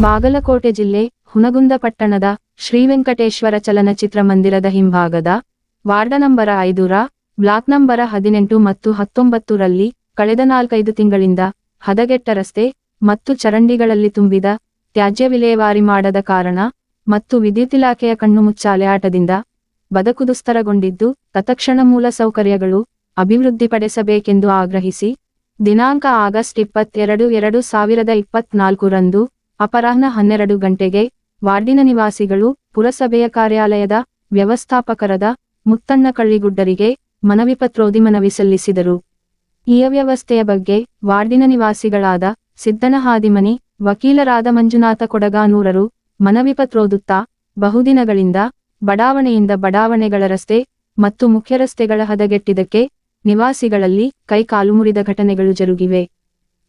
ಬಾಗಲಕೋಟೆ ಜಿಲ್ಲೆ ಹುನಗುಂದ ಪಟ್ಟಣದ ಶ್ರೀ ವೆಂಕಟೇಶ್ವರ ಚಲನಚಿತ್ರ ಮಂದಿರದ ಹಿಂಭಾಗದ ವಾರ್ಡ ನಂಬರ 5ರ ಬ್ಲಾಕ್ ನಂಬರ 18 ಮತ್ತು 19 ರಲ್ಲಿ ಕಳೆದ 4-5 ತಿಂಗಳಿಂದ ಹದಗೆಟ್ಟ ರಸ್ತೆ ಮತ್ತು ಚರಂಡಿಗಳಲ್ಲಿ ತುಂಬಿದ ತ್ಯಾಜ್ಯ ವಿಲೇವಾರಿ ಮಾಡದ ಕಾರಣ ಮತ್ತು ವಿದ್ಯುತ್ ಇಲಾಖೆಯ ಕಣ್ಣುಮುಚ್ಚಾಲೆ ಆಟದಿಂದ ಬದುಕುದುಸ್ತರಗೊಂಡಿದ್ದು ತತ್ಕ್ಷಣ ಮೂಲ ಸೌಕರ್ಯಗಳು ಅಭಿವೃದ್ಧಿಪಡಿಸಬೇಕೆಂದು ಆಗ್ರಹಿಸಿ ದಿನಾಂಕ ಆಗಸ್ಟ್ 22, 2024 ರಂದು ಅಪರಾಹ್ನ 12 ಗಂಟೆಗೆ ವಾರ್ಡಿನ ನಿವಾಸಿಗಳು ಪುರಸಭೆಯ ಕಾರ್ಯಾಲಯದ ವ್ಯವಸ್ಥಾಪಕರಾದ ಮುತ್ತಣ್ಣ ಕಳ್ಳಿಗುಡ್ಡರಿಗೆ ಮನವಿ ಪತ್ರೋದಿ ಮನವಿ ಸಲ್ಲಿಸಿದರು. ಈ ಅವ್ಯವಸ್ಥೆಯ ಬಗ್ಗೆ ವಾರ್ಡಿನ ನಿವಾಸಿಗಳಾದ ಸಿದ್ದನ ಹಾದಿಮನಿ, ವಕೀಲರಾದ ಮಂಜುನಾಥ ಕೊಡಗಾನೂರರು ಮನವಿ ಪತ್ರೋದುತ್ತಾ ಬಹುದಿನಗಳಿಂದ ಬಡಾವಣೆಯಿಂದ ಬಡಾವಣೆಗಳ ರಸ್ತೆ ಮತ್ತು ಮುಖ್ಯ ರಸ್ತೆಗಳ ಹದಗೆಟ್ಟಿದ್ದಕ್ಕೆ ನಿವಾಸಿಗಳಲ್ಲಿ ಕೈಕಾಲು ಮುರಿದ ಘಟನೆಗಳು ಜರುಗಿವೆ.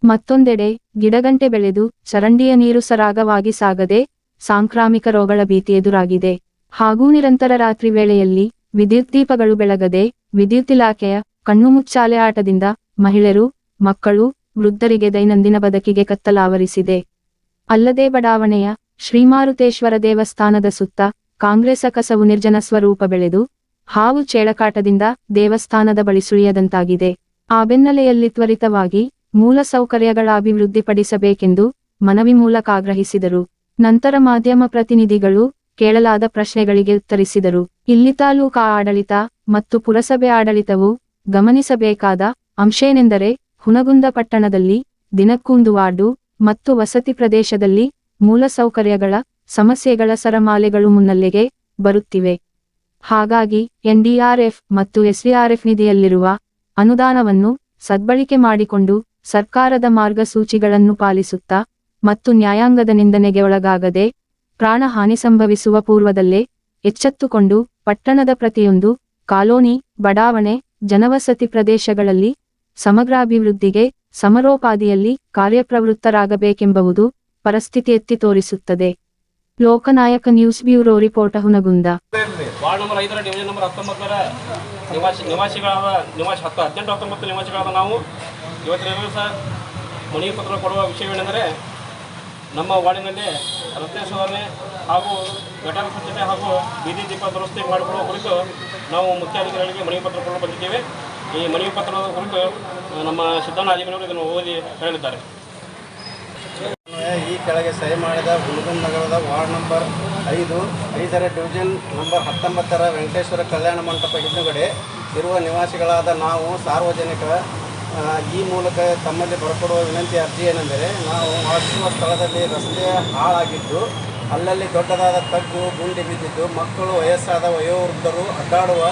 ಮತ್ತೊಂದೆಡೆ ಗಿಡಗಂಟೆ ಬೆಳೆದು ಚರಂಡಿಯ ನೀರು ಸರಾಗವಾಗಿ ಸಾಗದೆ ಸಾಂಕ್ರಾಮಿಕ ರೋಗಗಳ ಭೀತಿ ಎದುರಾಗಿದೆ. ಹಾಗೂ ನಿರಂತರ ರಾತ್ರಿ ವೇಳೆಯಲ್ಲಿ ವಿದ್ಯುತ್ ದೀಪಗಳು ಬೆಳಗದೆ ವಿದ್ಯುತ್ ಇಲಾಖೆಯ ಕಣ್ಣುಮುಚ್ಚಾಲೆ ಆಟದಿಂದ ಮಹಿಳೆಯರು, ಮಕ್ಕಳು, ವೃದ್ಧರಿಗೆ ದೈನಂದಿನ ಬದುಕಿಗೆ ಕತ್ತಲಾವರಿಸಿದೆ. ಅಲ್ಲದೆ ಬಡಾವಣೆಯ ಶ್ರೀಮಾರುತೇಶ್ವರ ದೇವಸ್ಥಾನದ ಸುತ್ತ ಕಾಂಗ್ರೆಸ್ ಕಸವು ನಿರ್ಜನ ಸ್ವರೂಪ ಬೆಳೆದು ಹಾವು ಚೇಳಕಾಟದಿಂದ ದೇವಸ್ಥಾನದ ಬಳಿ ಸುಳಿಯದಂತಾಗಿದೆ. ಆ ಬೆನ್ನಲೆಯಲ್ಲಿ ತ್ವರಿತವಾಗಿ ಮೂಲ ಸೌಕರ್ಯಗಳ ಅಭಿವೃದ್ಧಿಪಡಿಸಬೇಕೆಂದು ಮನವಿ ಮೂಲಕ ಆಗ್ರಹಿಸಿದರು. ನಂತರ ಮಾಧ್ಯಮ ಪ್ರತಿನಿಧಿಗಳು ಕೇಳಲಾದ ಪ್ರಶ್ನೆಗಳಿಗೆ ಉತ್ತರಿಸಿದರು. ಇಲ್ಲಿ ತಾಲೂಕಾ ಆಡಳಿತ ಮತ್ತು ಪುರಸಭೆ ಆಡಳಿತವು ಗಮನಿಸಬೇಕಾದ ಅಂಶೇನೆಂದರೆ ಹುನಗುಂದ ಪಟ್ಟಣದಲ್ಲಿ ದಿನಕ್ಕೊಂದು ವಾರ್ಡು ಮತ್ತು ವಸತಿ ಪ್ರದೇಶದಲ್ಲಿ ಮೂಲ ಸೌಕರ್ಯಗಳ ಸಮಸ್ಯೆಗಳ ಸರಮಾಲೆಗಳು ಮುನ್ನೆಲೆಗೆ ಬರುತ್ತಿವೆ. ಹಾಗಾಗಿ NDRF ಮತ್ತು SDRF ನಿಧಿಯಲ್ಲಿರುವ ಅನುದಾನವನ್ನು ಸದ್ಬಳಕೆ ಮಾಡಿಕೊಂಡು ಸರ್ಕಾರದ ಮಾರ್ಗಸೂಚಿಗಳನ್ನು ಪಾಲಿಸುತ್ತಾ ಮತ್ತು ನ್ಯಾಯಾಂಗದ ನಿಂದನೆಗೆ ಒಳಗಾಗದೆ ಪ್ರಾಣ ಹಾನಿ ಸಂಭವಿಸುವ ಪೂರ್ವದಲ್ಲೇ ಎಚ್ಚೆತ್ತುಕೊಂಡು ಪಟ್ಟಣದ ಪ್ರತಿಯೊಂದು ಕಾಲೋನಿ, ಬಡಾವಣೆ, ಜನವಸತಿ ಪ್ರದೇಶಗಳಲ್ಲಿ ಸಮಗ್ರ ಅಭಿವೃದ್ಧಿಗೆ ಸಮರೋಪಾದಿಯಲ್ಲಿ ಕಾರ್ಯಪ್ರವೃತ್ತರಾಗಬೇಕೆಂಬುದು ಪರಿಸ್ಥಿತಿ ಎತ್ತಿ ತೋರಿಸುತ್ತದೆ. Loknayak news bureau report Hungund. Ward number 5ರ ಡಿವಿಷನ್ ನಂಬರ್ 19ರ ನಿವಾಸಿಗಳಾದ 18-19 ನಿವಾಸಿಗಳಾದ ನಾವು ಇವತ್ತಿನ ದಿವಸ ಮನವಿ ಪತ್ರ ಕೊಡುವ ವಿಷಯವೇನೆಂದರೆ ನಮ್ಮ ವಾರ್ಡಿನಲ್ಲಿ ರಸ್ತೆ ಸುಧಾರಣೆ ಹಾಗೂ ಗಟಾರ ಸ್ವಚ್ಛತೆ ಹಾಗೂ ಬೀದಿ ದೀಪ ದುರಸ್ತಿ ಮಾಡಿಕೊಳ್ಳುವ ಕುರಿತು ನಾವು ಮುಖ್ಯಾಧಿಕಾರಿಗಳಿಗೆ ಮನವಿ ಪತ್ರ ಕೊಡಲು ಬಂದಿದ್ದೇವೆ. ಈ ಮನವಿ ಪತ್ರದ ಕುರಿತು ನಮ್ಮ ಸಿದ್ದಣ್ಣ ಹಾದಿಮನಿಯವರು ಇದನ್ನು ಓದಿ ಹೇಳಲಿದ್ದಾರೆ. ಈ ಕೆಳಗೆ ಸಹಿ ಮಾಡಿದ ಹುನಗುಂದ ನಗರದ ವಾರ್ಡ್ ನಂಬರ್ 5ರ ಡಿವಿಷನ್ ನಂಬರ್ 19ರ ವೆಂಕಟೇಶ್ವರ ಕಲ್ಯಾಣ ಮಂಟಪ ಹಿಂದುಗಡೆ ಇರುವ ನಿವಾಸಿಗಳಾದ ನಾವು ಸಾರ್ವಜನಿಕ ಈ ಮೂಲಕ ತಮ್ಮಲ್ಲಿ ಬರಕೊಡುವ ವಿನಂತಿ ಅರ್ಜಿ ಏನೆಂದರೆ, ನಾವು ವಾಸಿಸುವ ಸ್ಥಳದಲ್ಲಿ ರಸ್ತೆ ಹಾಳಾಗಿದ್ದು ಅಲ್ಲಲ್ಲಿ ದೊಡ್ಡದಾದ ತಗ್ಗು ಗುಂಡಿ ಬಿದ್ದಿದ್ದು ಮಕ್ಕಳು, ವಯಸ್ಸಾದ ವಯೋವೃದ್ಧರು ಅಡ್ಡಾಡುವ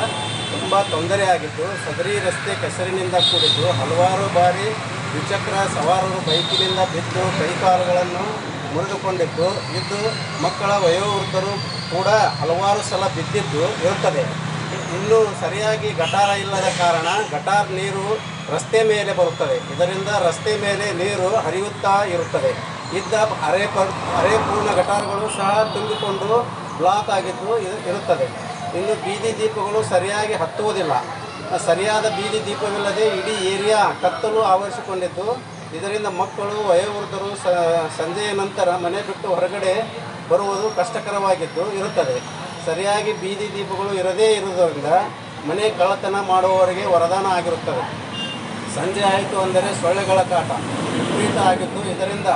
ತುಂಬ ತೊಂದರೆಯಾಗಿದ್ದು ಸದರಿ ರಸ್ತೆ ಕೆಸರಿನಿಂದ ಕೂಡಿದ್ದು ಹಲವಾರು ಬಾರಿ ದ್ವಿಚಕ್ರ ಸವಾರರು ಬೈಕಿನಿಂದ ಬಿದ್ದು ಕೈಕಾಲುಗಳನ್ನು ಮುರಿದುಕೊಂಡಿದ್ದು ಮಕ್ಕಳ ವಯೋವೃದ್ಧರು ಕೂಡ ಹಲವಾರು ಸಲ ಬಿದ್ದಿದ್ದು ಇರುತ್ತದೆ. ಇನ್ನು ಸರಿಯಾಗಿ ಗಟಾರ ಇಲ್ಲದ ಕಾರಣ ಗಟಾರ್ ನೀರು ರಸ್ತೆ ಮೇಲೆ ಬರುತ್ತದೆ. ಇದರಿಂದ ರಸ್ತೆ ಮೇಲೆ ನೀರು ಹರಿಯುತ್ತಾ ಇರುತ್ತದೆ. ಅರೆಪೂರ್ಣ ಗಟಾರಗಳು ಸಹ ತುಂಬಿಕೊಂಡು ಬ್ಲಾಕ್ ಆಗಿದ್ದು ಇರುತ್ತದೆ. ಇನ್ನು ಬೀದಿ ದೀಪಗಳು ಸರಿಯಾಗಿ ಹತ್ತುವುದಿಲ್ಲ. ಸರಿಯಾದ ಬೀದಿ ದೀಪವಿಲ್ಲದೆ ಇಡೀ ಏರಿಯಾ ಕತ್ತಲು ಆವರಿಸಿಕೊಂಡಿದ್ದು ಇದರಿಂದ ಮಕ್ಕಳು, ವಯೋವೃದ್ಧರು ಸಂಜೆಯ ನಂತರ ಮನೆ ಬಿಟ್ಟು ಹೊರಗಡೆ ಬರುವುದು ಕಷ್ಟಕರವಾಗಿದ್ದು ಇರುತ್ತದೆ. ಸರಿಯಾಗಿ ಬೀದಿ ದೀಪಗಳು ಇರದೇ ಇರುವುದರಿಂದ ಮನೆ ಕಳ್ಳತನ ಮಾಡುವವರಿಗೆ ವರದಾನ ಆಗಿರುತ್ತದೆ. ಸಂಜೆ ಆಯಿತು ಅಂದರೆ ಸೊಳ್ಳೆಗಳ ಕಾಟ ವಿಪರೀತ ಆಗಿದ್ದು ಇದರಿಂದ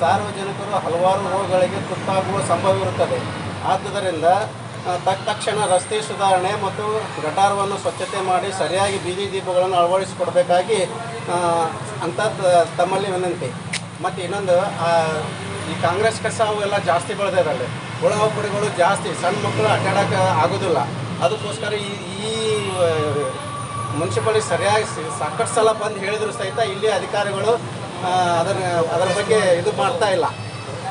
ಸಾರ್ವಜನಿಕರು ಹಲವಾರು ರೋಗಗಳಿಗೆ ತುತ್ತಾಗುವ ಸಂಭವವಿರುತ್ತದೆ. ಆದ್ದರಿಂದ ತಕ್ಷಣ ರಸ್ತೆ ಸುಧಾರಣೆ ಮತ್ತು ಗಟಾರವನ್ನು ಸ್ವಚ್ಛತೆ ಮಾಡಿ ಸರಿಯಾಗಿ ಬೀದಿ ದೀಪಗಳನ್ನು ಅಳವಡಿಸಿಕೊಡಬೇಕಾಗಿ ಅಂತ ತಮ್ಮಲ್ಲಿ ವಿನಂತಿ. ಮತ್ತು ಇನ್ನೊಂದು, ಈ ಕಾಂಗ್ರೆಸ್ ಕಸ ಅವೆಲ್ಲ ಜಾಸ್ತಿ ಬೆಳೆದಿರಲ್ಲ, ಹುಳ ಪುಡಿಗಳು ಜಾಸ್ತಿ, ಸಣ್ಣ ಮಕ್ಕಳು ಅಡ್ಡಾಡೋಕೆ ಆಗೋದಿಲ್ಲ. ಅದಕ್ಕೋಸ್ಕರ ಈ ಮುನ್ಸಿಪಾಲಿಟಿ ಸರಿಯಾಗಿ ಸಾಕಷ್ಟು ಸಲ ಬಂದು ಹೇಳಿದ್ರು ಸಹಿತ ಇಲ್ಲಿ ಅಧಿಕಾರಿಗಳು ಅದರ ಬಗ್ಗೆ ಇದು ಮಾಡ್ತಾ ಇಲ್ಲ.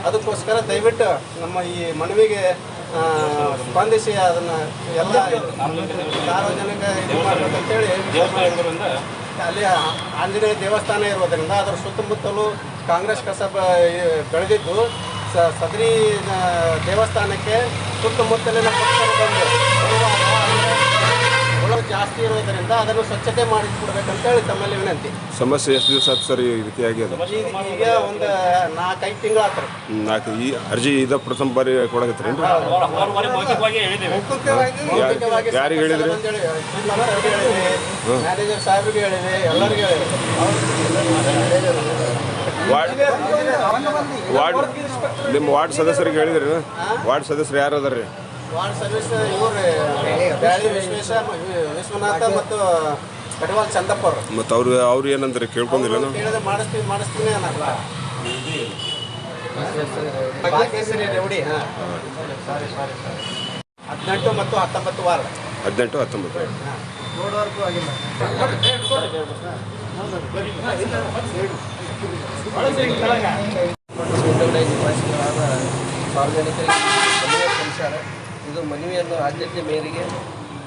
ಅದಕ್ಕೋಸ್ಕರ ದಯವಿಟ್ಟು ನಮ್ಮ ಈ ಮನವಿಗೆ ಸ್ಪಂದಿಸಿ ಅದನ್ನು ಎಲ್ಲ ಸಾರ್ವಜನಿಕ ಇದು ಮಾಡಬೇಕಂತೇಳಿ. ಅಲ್ಲಿ ಆಂಜನೇಯ ದೇವಸ್ಥಾನ ಇರೋದರಿಂದ ಅದರ ಸುತ್ತಮುತ್ತಲೂ ಕಾಂಗ್ರೆಸ್ ಕಸ ಬೆಳೆದಿದ್ದು ಸದರಿ ದೇವಸ್ಥಾನಕ್ಕೆ ಸುತ್ತಮುತ್ತಲಿನ ಪಕ್ಷರು ಬಂದು ಹುಳು ಜಾಸ್ತಿ ಇರೋದರಿಂದ ಇರೋದ್ರಿಂದ ಅದನ್ನು ಸ್ವಚ್ಛತೆ ಮಾಡಿಸ್ಕೊಡ್ಬೇಕಂತ ಹೇಳಿ ತಮ್ಮಲ್ಲಿ ವಿನಂತಿ. ಸಮಸ್ಯೆ ಎಷ್ಟು ದಿವಸ ಆಯ್ತು ಸರ್ ಈ ರೀತಿಯಾಗಿ ಅದು? ಈಗ ಒಂದು 4-5 ತಿಂಗಳು ಆತ್ರಿ. 4 ಈ ಅರ್ಜಿ ಇದ ಪ್ರಥಮ ಬಾರಿ ಕೊಡಕತ್ತೀರಿ ಏನ್ರಿ? ಮೌಖಿಕವಾಗಿ ಹೇಳಿದ್ದೇವೆ. ಯಾರಿಗೆ ಹೇಳಿದ್ರಿ? ಮ್ಯಾನೇಜರ್ ಸಾಹೇಬ್ರಿಗೆ ಹೇಳಿದೆ, ಎಲ್ಲರಿಗೂ ಹೇಳಿದೆ. ವಾರ್ಡ್ ನಿಮ್ಮ ವಾರ್ಡ್ ಸದಸ್ಯರಿಗೆ ಹೇಳಿದ್ರಿ? ವಾರ್ಡ್ ಸದಸ್ಯರು ಯಾರು ಅದಾರ ರೀ? ವಾರ್ಡ್ ಸರ್ವಿಸ್ ಇವ್ರು ಬ್ಯಾಳಿ ವಿಶ್ವನಾಥ ಮತ್ತು ಕಡಿವಾಲ್ ಚಂದಪ್ಪ ಅವರು. ಮತ್ತು ಅವ್ರು ಏನಂದ್ರೆ ಕೇಳ್ಕೊಂಡಿಲ್ಲ? ಕೇಳಿದ್ರೆ ಮಾಡಿಸ್ತೀನಿ ಅನ್ನಲ್ಲ. ಭಾಗ್ಯಶ್ರೀ ರೇವಡಿ 18 ಮತ್ತು 19 ವಾರ್ಡ್. 18, 19 ರೋಡ್ವರ್ಗೂ ಆಗಿಲ್ಲ. ಸಾರ್ವಜನಿಕರಿಗೆ ಮನವಿ ಸಲ್ಲಿಸ್ಯಾರ. ಇದು ಮನವಿಯನ್ನು ಆದ್ಯತೆ ಮೇರೆಗೆ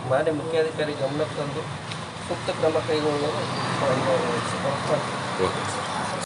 ಮಾನ್ಯ ಮುಖ್ಯಾಧಿಕಾರಿ ಗಮನಕ್ಕೆ ತಂದು ಸೂಕ್ತ ಕ್ರಮ ಕೈಗೊಳ್ಳಲು